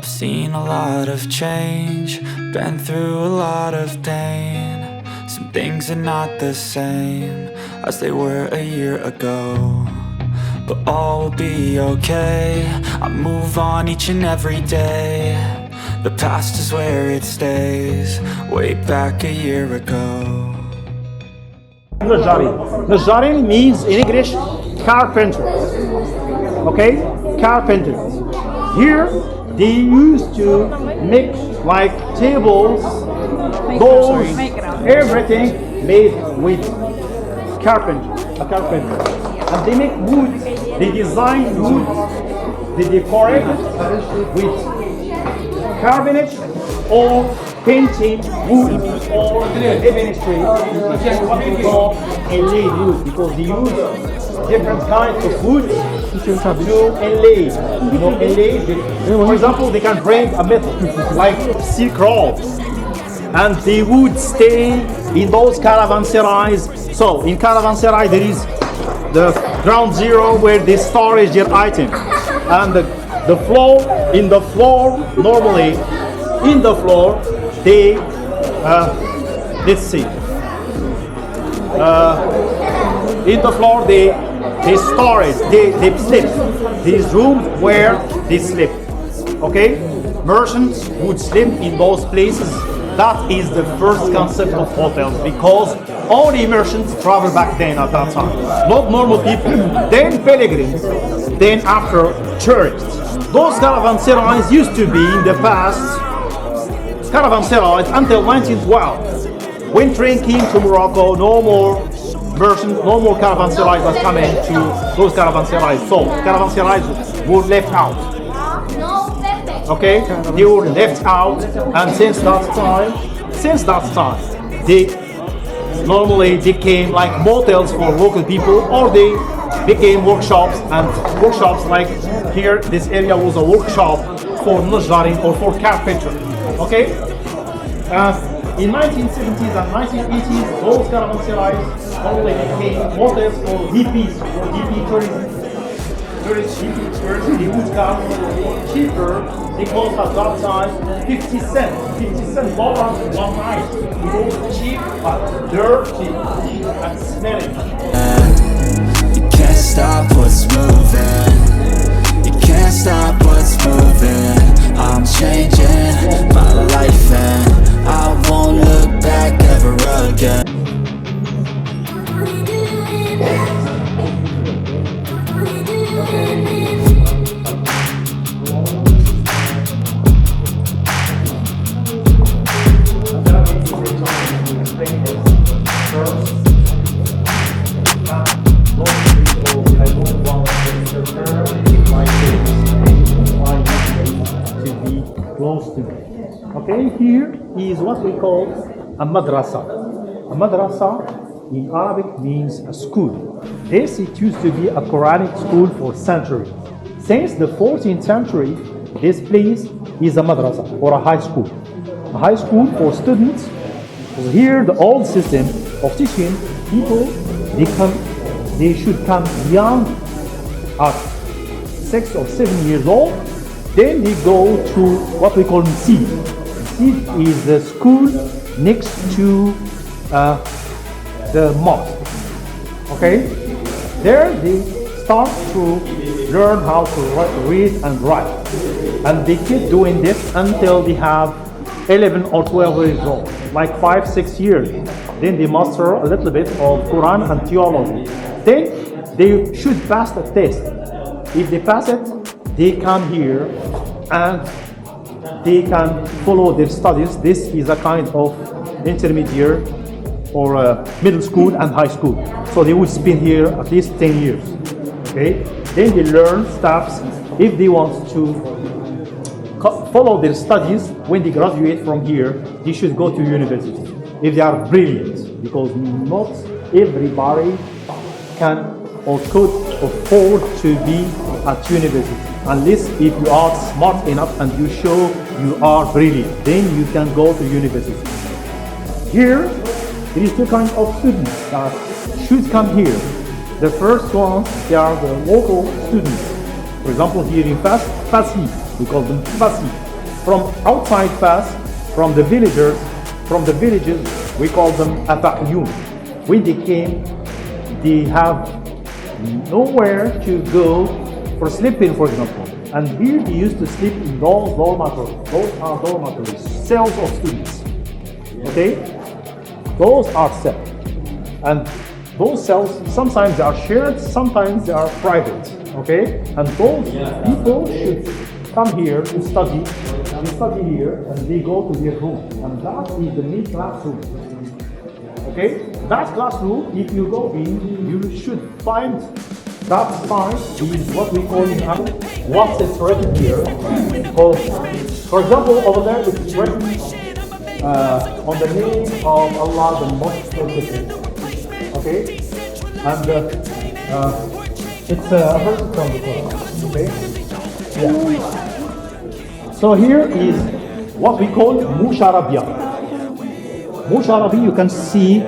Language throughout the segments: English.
I've seen a lot of change, been through a lot of pain. Some things are not the same as they were a year ago, but all will be okay. I move on each and every day. The past is where it stays, way back a year ago. Najarin means in English carpenter. Okay, carpenter. Here they used to make like tables, doors, everything made with carpenter. A carpenter. And they make wood. They design wood. They decorate it with carbonates or painting wood or ebony tree, what we call inlaid wood, because they use different kinds of wood to inlay. You know, inlay. For example, they can bring a metal like silk rods, and they would stay in those caravanserais. So in caravanserai there is the ground zero where they storage their items, and the floor, in the floor normally in the floor they let's see in the floor they storage, they sleep. These rooms where they sleep. Okay, merchants would sleep in those places. That is the first concept of hotels, because only merchants travel back then at that time, not normal people. Then pilgrims, then after tourists. Those caravanserais used to be in the past caravanserais until 1912. When train came to Morocco, no more merchants, no more caravanserais was coming to those caravanserais. So caravanserais were left out. Okay, they were left out, and since that time, they normally became like motels for local people, or they became workshops, and workshops like here, this area was a workshop for Najarin or for carpenter. Okay, in 1970s and 1980s, those caravanserais normally became motels for hippies, for hippie tourism. Hippie tourism, they would come cheaper. They cost at that time 50 cents dollars one night. It was cheap but dirty and smelly. You can't stop what's moving. You can't stop what's moving. I'm changing my life and I won't look back ever again. Okay, here is what we call a madrasa. A madrasa in Arabic means a school. This, it used to be a Quranic school for centuries. Since the 14th century, this place is a madrasa or a high school. A high school for students. Here, the old system of teaching people, they should come young at 6 or 7 years old. Then they go to what we call Msid. Msid is the school next to the mosque. Okay? There they start to learn how to read and write. And they keep doing this until they have 11 or 12 years old, like 5-6 years. Then they master a little bit of Quran and theology. Then they should pass the test. If they pass it, they come here and they can follow their studies. This is a kind of intermediate or middle school and high school. So they would spend here at least 10 years. Okay? Then they learn stuff. If they want to follow their studies, when they graduate from here, they should go to university. If they are brilliant, because not everybody can or could afford to be at university. Unless if you are smart enough and you show you are brilliant, then you can go to university. Here, there is two kinds of students that should come here. The first ones, they are the local students. For example, here in FEZ, we call them FEZ. from outside FEZ, from the villages, we call them Afa'yun. When they came, they have nowhere to go for sleeping, for example. And here they used to sleep in those dormitories. Those are dormitories, cells of students. Okay? Those are cells. And those cells, sometimes they are shared, sometimes they are private. Okay? And those people should come here to study. They study here and they go to their room. And that is the main classroom. Okay? That classroom, if you go in, you should find that sign is what we call in Arabic, what's it written here. Called, for example, over there it's written on the name of Allah, the most merciful. Okay? And it's a verse from the Quran. Okay? Yeah. So here is what we call Musharabia. Musharabi, you can see,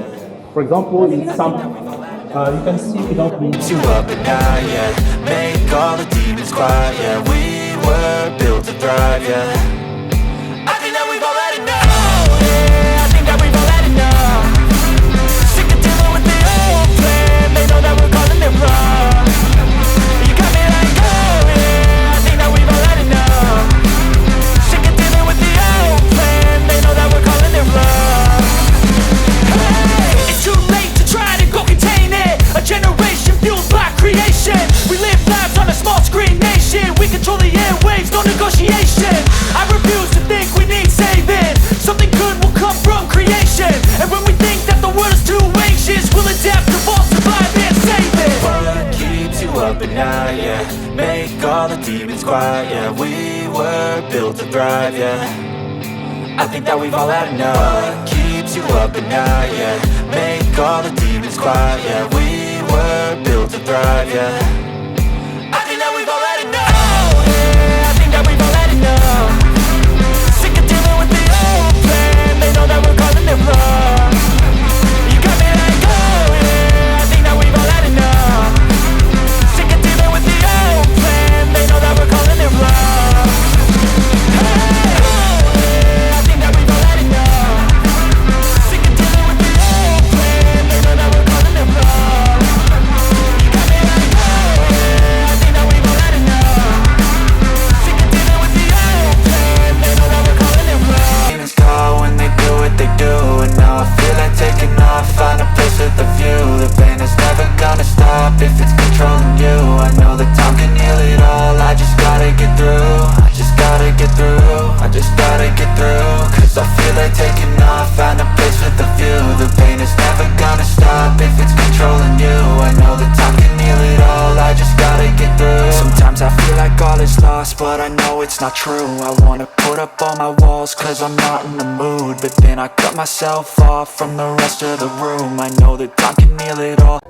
for example, in some, you can see without me. You up and out, yeah. Make all the demons quiet, yeah. We were built to thrive, yeah. I think that we've all had enough, yeah. I think that we've all had enough. Sick of dealing with the old plan. They know that we're calling it wrong. You got me like, oh yeah. I think that we've all had enough. Sick of dealing with the old plan. They know that we're calling it wrong. Hey, it's too late to try to go contain it. A generation fueled by creation. We live lives on a small screen nation. We control the airwaves, no negotiation. I refuse to think we need saving. Something good will come from creation. And when we think that the world is too anxious, we'll adapt, evolve, survive and save it. What keeps you up at night, yeah. Make all the demons quiet, yeah. We were built to thrive, yeah. I think that we've all had enough. What keeps you up at night, yeah. Make all the demons quiet, yeah. We were built to thrive, yeah. I think that we've all had enough, yeah. I think that we've all had enough. Sick of dealing with the old plan. They know that we're calling it wrong. You got me like, oh yeah. I think that we've all had enough. Sick of dealing with the old plan. They know that we're calling it wrong. Hey, oh yeah. I think that we've all had enough. Sick of dealing with the old plan. They know that we're calling it wrong. You got me like, oh yeah. I think that we've all had enough. Sick of dealing with the old plan. They know that we're calling it wrong. Demons call when they do what they do, and now I feel like taking off. Find a place with a view. The pain is never gonna stop if it's controlling you. I know that time can heal it all. I just gotta get through. I just gotta get through. I just gotta get through. Cause I feel like taking off. Find a place with a view. The pain is never gonna stop if it's controlling you. I know that time can heal it all. I just gotta get through. Sometimes I feel like all is lost, but I know it's not true. I wanna put up all my walls cause I'm not in the mood, but then I cut myself off from the rest of the room. I know that time can heal it all.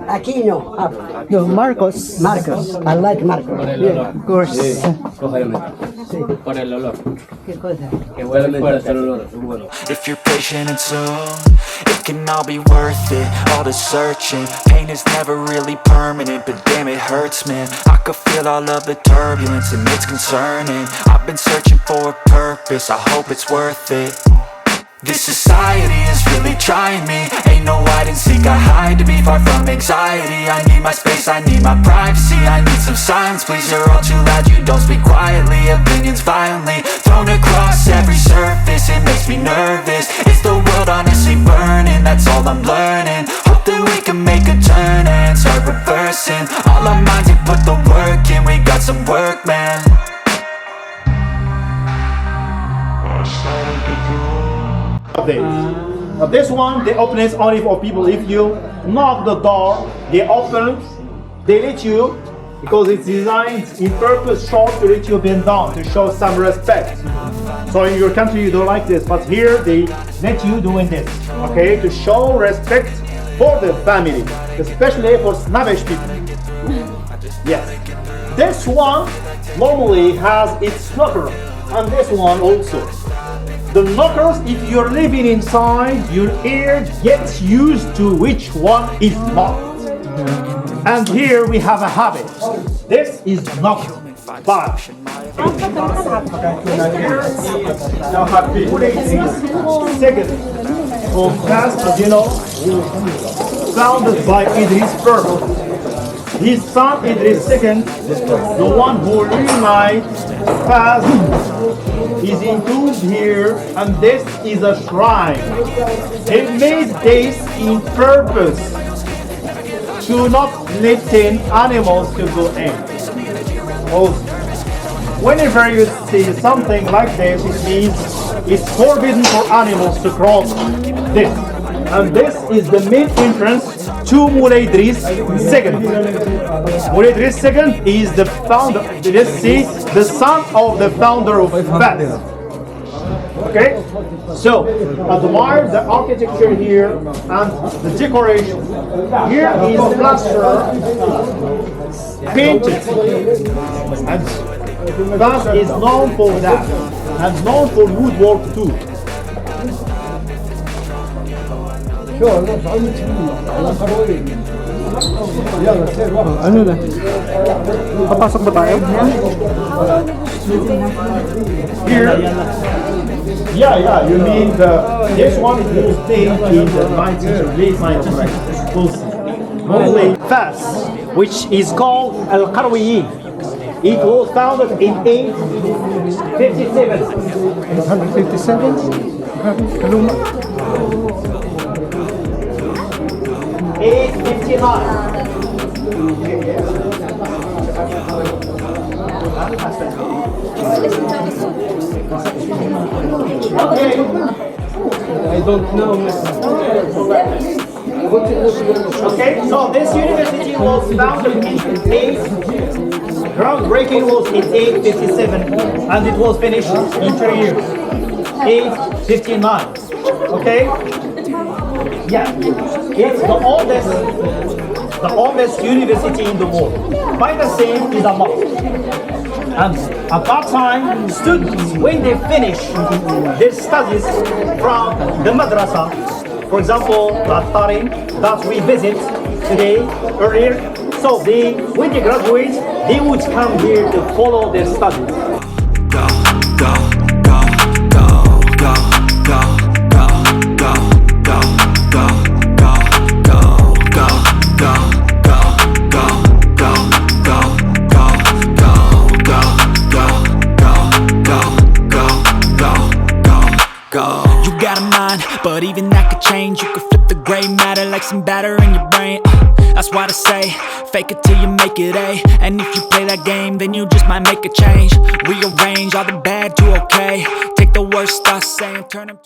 Aquino. No, Marcos. Marcos. I like Marcos. Yeah, of course. Por el olor. ¿Qué cosa? Que huele fuerte el olor. Bueno. If you're patient and soon, it can all be worth it. All the searching, pain is never really permanent, but damn it hurts, man. I could feel all of the turbulence and it's concerning. I've been searching for a purpose, I hope it's worth it. This society is really trying me. Ain't no hide and seek, I hide to be far from anxiety. I need my space, I need my privacy. I need some silence, please, you're all too loud. You don't speak quietly, opinions violently thrown across every surface. It makes me nervous. Is the world honestly burning? That's all I'm learning. Hope that we can make a turn and start reversing all our minds and put the work in. We got some work, man. This one, they open it only for people. If you knock the door, they open, they let you, because it's designed in purpose short to let you bend down, to show some respect. So in your country you don't like this, but here they let you doing this, okay, to show respect for the family, especially for snobbish people. Yes. This one normally has its knocker, and this one also. The knockers, if you're living inside, your ear gets used to which one is knocked. And here we have a habit. This is knocked. But second from past, founded by Idris first. His son Idris II, the one who reunites fast, is included here, and this is a shrine. He made this in purpose to not letting animals to go in. Also, whenever you see something like this, it means it's forbidden for animals to cross this. And this is the main entrance to Moulay Idris II. Moulay Idris II is the founder, let's see, the son of the founder of FEZ. Okay? So, admire the architecture here and the decoration. Here is plaster painted. And FEZ is known for that. And known for woodwork too. Ano na? Papasok ba tayo? Here, you mean this one was made in the late 1900s. Mostly FEZ, which is called Al-Qarawiyyin. It was founded in 857. 157? Kaluma. 859. Okay. I don't know. Okay, so this university was founded in groundbreaking was in 857, and it was finished in 3 years, 859. Okay? Yeah, it's the oldest university in the world. By the same is a mosque. And at that time, students, when they finish their studies from the madrasa, for example, that Tarim that we visit today, earlier, so when they graduate, they would come here to follow their studies. Go, go, go, go, go, go, go, go, go, go, go, go, go, go, go, go, go, go, go, go. You got a mind, but even that could change. You could flip the gray matter like some batter in your brain. That's why they say, fake it till you make it A. And if you play that game, then you just might make a change. Rearrange all the bad to okay. Take the worst I say and turn them